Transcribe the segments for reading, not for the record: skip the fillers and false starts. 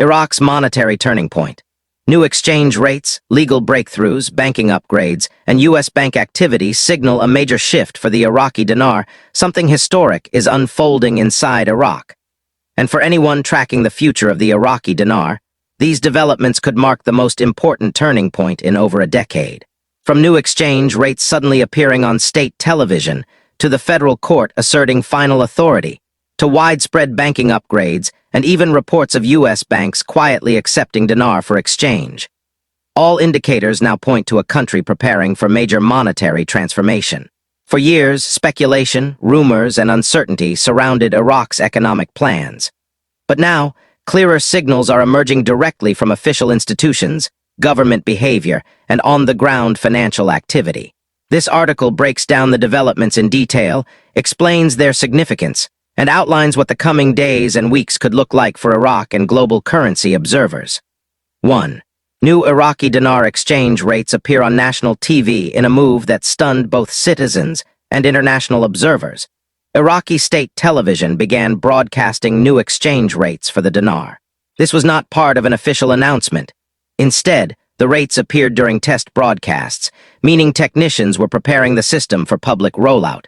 Iraq's monetary turning point. New exchange rates, legal breakthroughs, banking upgrades, and U.S. bank activity signal a major shift for the Iraqi dinar. Something historic is unfolding inside Iraq. And for anyone tracking the future of the Iraqi dinar, these developments could mark the most important turning point in over a decade. From new exchange rates suddenly appearing on state television, to the federal court asserting final authority, to widespread banking upgrades, and even reports of U.S. banks quietly accepting dinar for exchange. All indicators now point to a country preparing for major monetary transformation. For years, speculation, rumors, and uncertainty surrounded Iraq's economic plans. But now, clearer signals are emerging directly from official institutions, government behavior, and on-the-ground financial activity. This article breaks down the developments in detail, explains their significance, and outlines what the coming days and weeks could look like for Iraq and global currency observers. 1. New Iraqi dinar exchange rates appear on national TV in a move that stunned both citizens and international observers. Iraqi state television began broadcasting new exchange rates for the dinar. This was not part of an official announcement. Instead, the rates appeared during test broadcasts, meaning technicians were preparing the system for public rollout.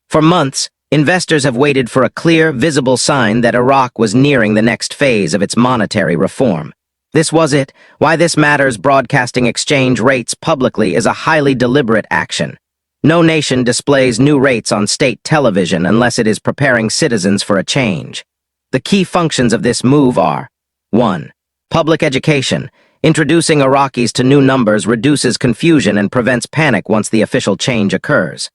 For months, investors have waited for a clear, visible sign that Iraq was nearing the next phase of its monetary reform. This was it. Why this matters. Broadcasting exchange rates publicly is a highly deliberate action. No nation displays new rates on state television unless it is preparing citizens for a change. The key functions of this move are: 1. Public education. Introducing Iraqis to new numbers reduces confusion and prevents panic once the official change occurs.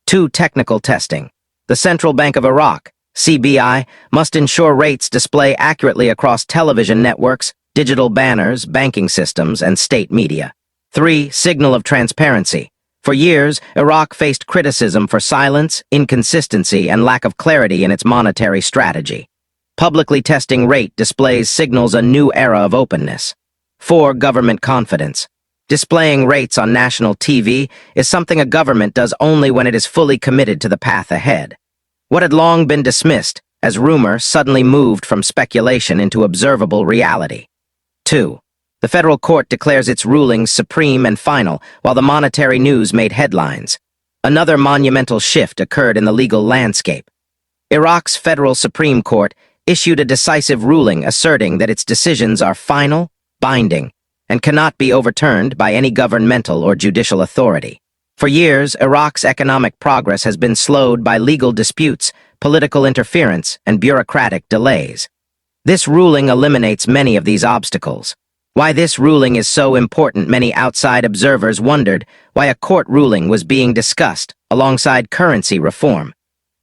2. Technical testing. The Central Bank of Iraq, CBI, must ensure rates display accurately across television networks, digital banners, banking systems, and state media. 3. Signal of transparency. For years, Iraq faced criticism for silence, inconsistency, and lack of clarity in its monetary strategy. Publicly testing rate displays signals a new era of openness. 4. Government confidence. Displaying rates on national TV is something a government does only when it is fully committed to the path ahead. What had long been dismissed as rumor suddenly moved from speculation into observable reality. 2. The federal court declares its rulings supreme and final, while the monetary news made headlines. Another monumental shift occurred in the legal landscape. Iraq's federal Supreme Court issued a decisive ruling asserting that its decisions are final, binding, and cannot be overturned by any governmental or judicial authority. For years, Iraq's economic progress has been slowed by legal disputes, political interference, and bureaucratic delays. This ruling eliminates many of these obstacles. Why this ruling is so important, many outside observers wondered why a court ruling was being discussed alongside currency reform.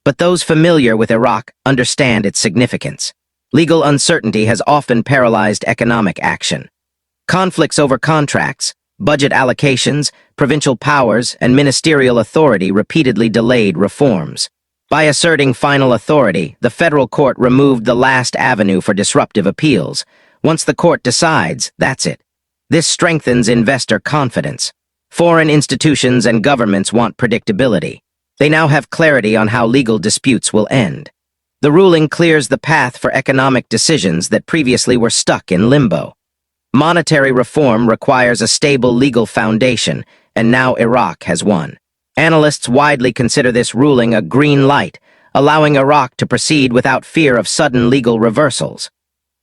But those familiar with Iraq understand its significance. Legal uncertainty has often paralyzed economic action. Conflicts over contracts, budget allocations, provincial powers, and ministerial authority repeatedly delayed reforms. By asserting final authority, the federal court removed the last avenue for disruptive appeals. Once the court decides, that's it. This strengthens investor confidence. Foreign institutions and governments want predictability. They now have clarity on how legal disputes will end. The ruling clears the path for economic decisions that previously were stuck in limbo. Monetary reform requires a stable legal foundation, and now Iraq has one. Analysts widely consider this ruling a green light, allowing Iraq to proceed without fear of sudden legal reversals.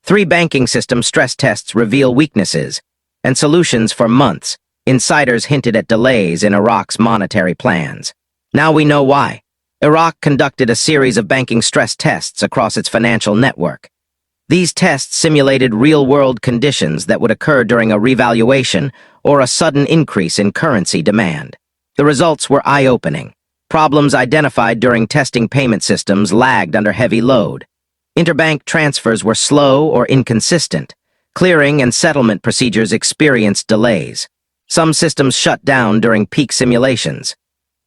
3 banking system stress tests reveal weaknesses and solutions for months. Insiders hinted at delays in Iraq's monetary plans. Now we know why. Iraq conducted a series of banking stress tests across its financial network. These tests simulated real-world conditions that would occur during a revaluation or a sudden increase in currency demand. The results were eye-opening. Problems identified during testing payment systems lagged under heavy load. Interbank transfers were slow or inconsistent. Clearing and settlement procedures experienced delays. Some systems shut down during peak simulations.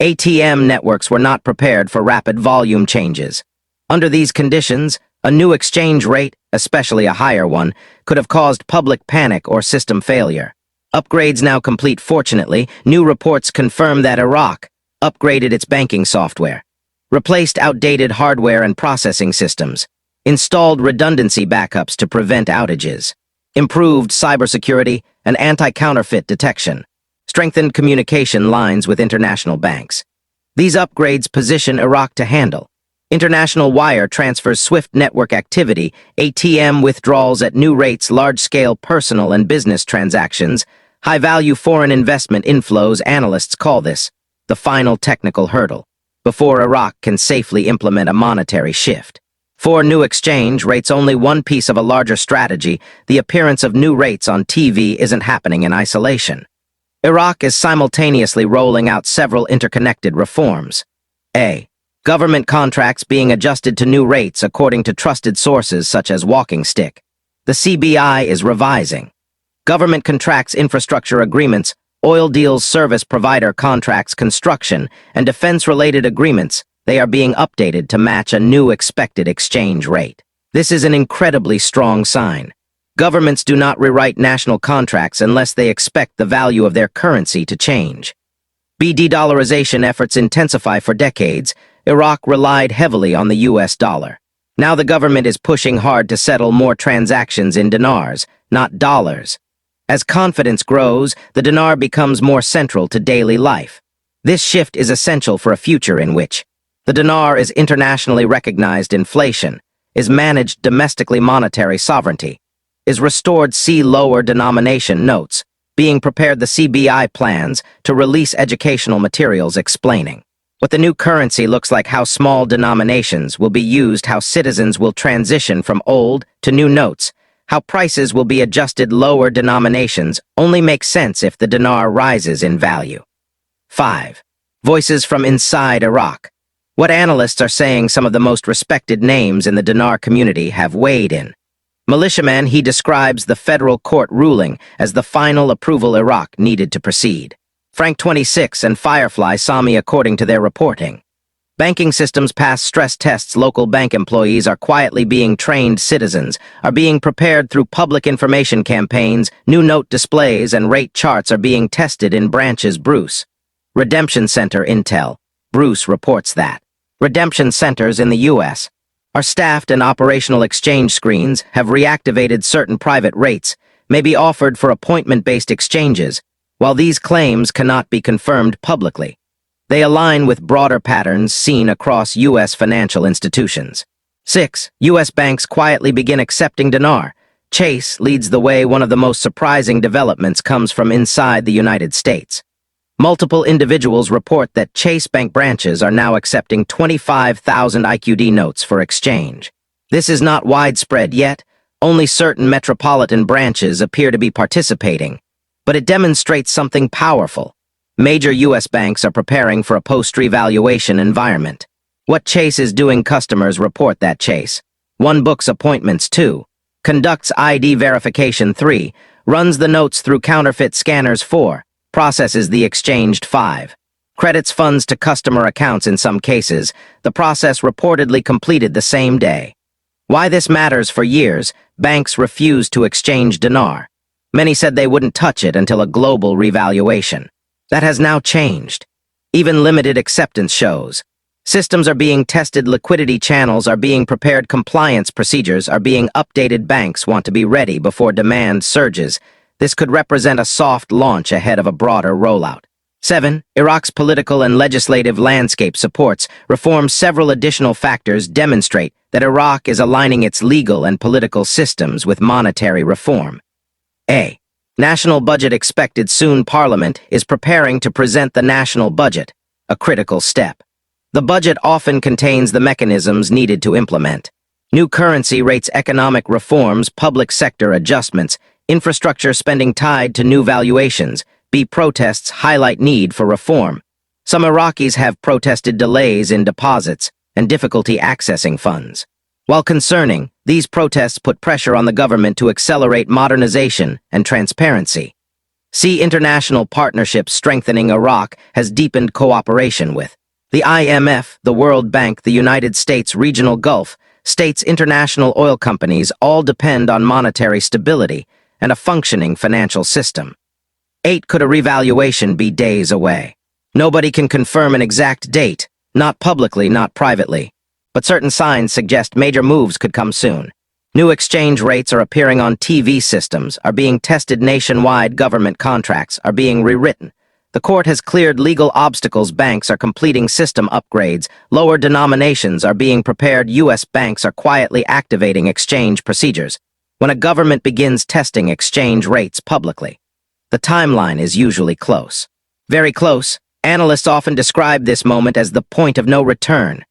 ATM networks were not prepared for rapid volume changes. Under these conditions, a new exchange rate, especially a higher one, could have caused public panic or system failure. Upgrades now complete. Fortunately, new reports confirm that Iraq upgraded its banking software, replaced outdated hardware and processing systems. installed redundancy backups to prevent outages, improved cybersecurity and anti-counterfeit detection, strengthened communication lines with international banks. These upgrades position Iraq to handle international wire transfers, swift network activity, ATM withdrawals at new rates, large-scale personal and business transactions, high-value foreign investment inflows. Analysts call this the final technical hurdle before Iraq can safely implement a monetary shift. For new exchange rates, only one piece of a larger strategy. The appearance of new rates on TV isn't happening in isolation. Iraq is simultaneously rolling out several interconnected reforms. A. Government contracts being adjusted to new rates according to trusted sources such as Walking Stick. The CBI is revising. Government contracts, infrastructure agreements, oil deals, service provider contracts, construction, and defense-related agreements. They are being updated to match a new expected exchange rate. This is an incredibly strong sign. Governments do not rewrite national contracts unless they expect the value of their currency to change. B. De-dollarization efforts intensify. For decades, Iraq relied heavily on the US dollar. Now the government is pushing hard to settle more transactions in dinars, not dollars. As confidence grows, the dinar becomes more central to daily life. This shift is essential for a future in which the dinar is internationally recognized, inflation is managed domestically, monetary sovereignty is restored. See lower denomination notes. Being prepared. The CBI plans to release educational materials explaining what the new currency looks like, how small denominations will be used, how citizens will transition from old to new notes, how prices will be adjusted. Lower denominations only make sense if the dinar rises in value. 5. Voices from inside Iraq. What analysts are saying. Some of the most respected names in the dinar community have weighed in. Militiaman, he describes the federal court ruling as the final approval Iraq needed to proceed. Frank 26 and Firefly Sami, according to their reporting. Banking systems pass stress tests. Local bank employees are quietly being trained. Citizens are being prepared through public information campaigns. New note displays and rate charts are being tested in branches. Bruce. Redemption Center Intel. Bruce reports that redemption centers in the U.S. are staffed and operational. Exchange screens have reactivated. Certain private rates may be offered for appointment-based exchanges. While these claims cannot be confirmed publicly, they align with broader patterns seen across U.S. financial institutions. 6. U.S. banks quietly begin accepting dinar. Chase leads the way. One of the most surprising developments comes from inside the United States. Multiple individuals report that Chase Bank branches are now accepting 25,000 IQD notes for exchange. This is not widespread yet. Only certain metropolitan branches appear to be participating, but it demonstrates something powerful. Major U.S. banks are preparing for a post-revaluation environment. What Chase is doing. Customers report that Chase 1. Books appointments. 2. Conducts ID verification. 3. Runs the notes through counterfeit scanners. 4. Processes the exchanged. 5. Credits funds to customer accounts. In some cases, the process reportedly completed the same day. Why this matters? For years, banks refused to exchange dinar. Many said they wouldn't touch it until a global revaluation. That has now changed. Even limited acceptance shows. Systems are being tested, liquidity channels are being prepared, compliance procedures are being updated. Banks want to be ready before demand surges. This could represent a soft launch ahead of a broader rollout. 7. Iraq's political and legislative landscape supports reform. Several additional factors demonstrate that Iraq is aligning its legal and political systems with monetary reform. A. National budget expected soon. Parliament is preparing to present the national budget, a critical step. The budget often contains the mechanisms needed to implement new currency rates, economic reforms, public sector adjustments, infrastructure spending tied to new valuations. B. Protests highlight need for reform. Some Iraqis have protested delays in deposits and difficulty accessing funds. While concerning, these protests put pressure on the government to accelerate modernization and transparency. See international partnerships. Strengthening Iraq has deepened cooperation with the IMF, the World Bank, the United States, regional Gulf states, international oil companies. All depend on monetary stability and a functioning financial system. 8. Could a revaluation be days away? Nobody can confirm an exact date, not publicly, not privately. but certain signs suggest major moves could come soon. New exchange rates are appearing on TV systems, are being tested nationwide, government contracts are being rewritten. The court has cleared legal obstacles, banks are completing system upgrades, lower denominations are being prepared, U.S. banks are quietly activating exchange procedures. When a government begins testing exchange rates publicly, the timeline is usually close. Very close. Analysts often describe this moment as the point of no return.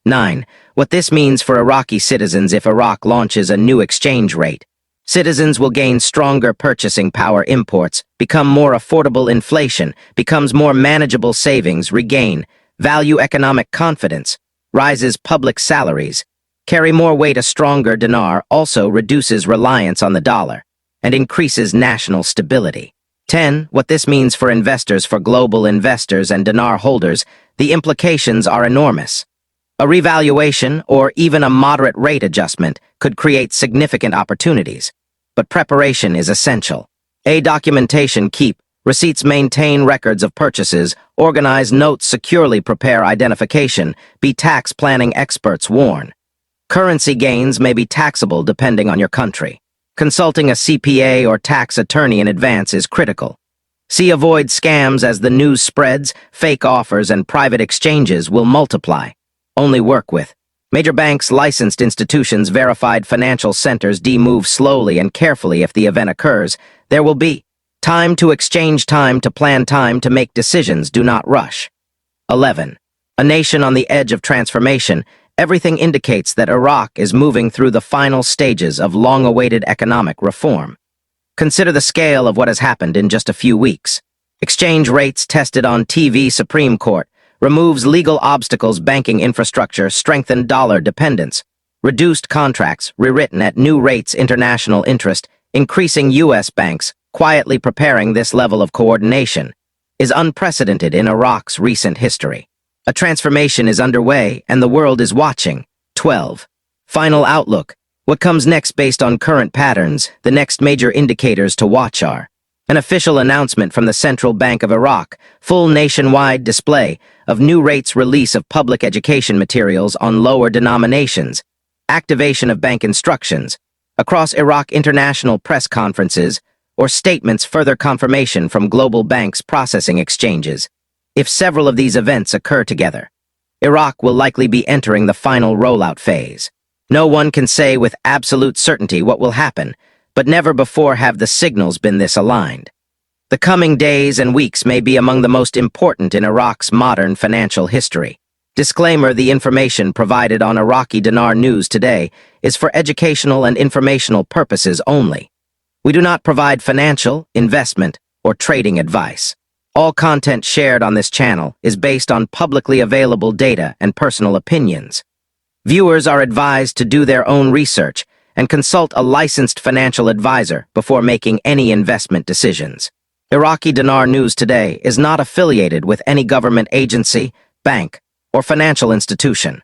9. What this means for Iraqi citizens if Iraq launches a new exchange rate. Citizens will gain stronger purchasing power, imports become more affordable, inflation becomes more manageable, savings regain value, economic confidence rises, public salaries carry more weight. A stronger dinar also reduces reliance on the dollar and increases national stability. 10. What this means for investors, for global investors and dinar holders, the implications are enormous. A revaluation, or even a moderate rate adjustment, could create significant opportunities. But preparation is essential. A. Documentation. Keep receipts, maintain records of purchases, organize notes securely, prepare identification. B. Tax planning. Experts warn. Currency gains may be taxable depending on your country. Consulting a CPA or tax attorney in advance is critical. C. Avoid scams. As the news spreads, fake offers and private exchanges will multiply. Only work with major banks, licensed institutions, verified financial centers. D. Move slowly and carefully if the event occurs. There will be time to exchange, time to plan, time to make decisions. Do not rush. 11. A nation on the edge of transformation. Everything indicates that Iraq is moving through the final stages of long-awaited economic reform. Consider the scale of what has happened in just a few weeks. Exchange rates tested on TV, Supreme Court removes legal obstacles, banking infrastructure, strengthened dollar dependence, reduced contracts, rewritten at new rates, international interest, increasing U.S. banks, quietly preparing. This level of coordination is unprecedented in Iraq's recent history. A transformation is underway, and the world is watching. 12. Final outlook. What comes next based on current patterns? The next major indicators to watch are an official announcement from the Central Bank of Iraq, full nationwide display of new rates, release of public education materials on lower denominations, activation of bank instructions across Iraq, international press conferences or statements, further confirmation from global banks, processing exchanges. If several of these events occur together, Iraq will likely be entering the final rollout phase. No one can say with absolute certainty what will happen, but never before have the signals been this aligned. The coming days and weeks may be among the most important in Iraq's modern financial history. Disclaimer: the information provided on Iraqi Dinar News Today is for educational and informational purposes only. We do not provide financial, investment, or trading advice. All content shared on this channel is based on publicly available data and personal opinions. Viewers are advised to do their own research and consult a licensed financial advisor before making any investment decisions. Iraqi Dinar News Today is not affiliated with any government agency, bank, or financial institution.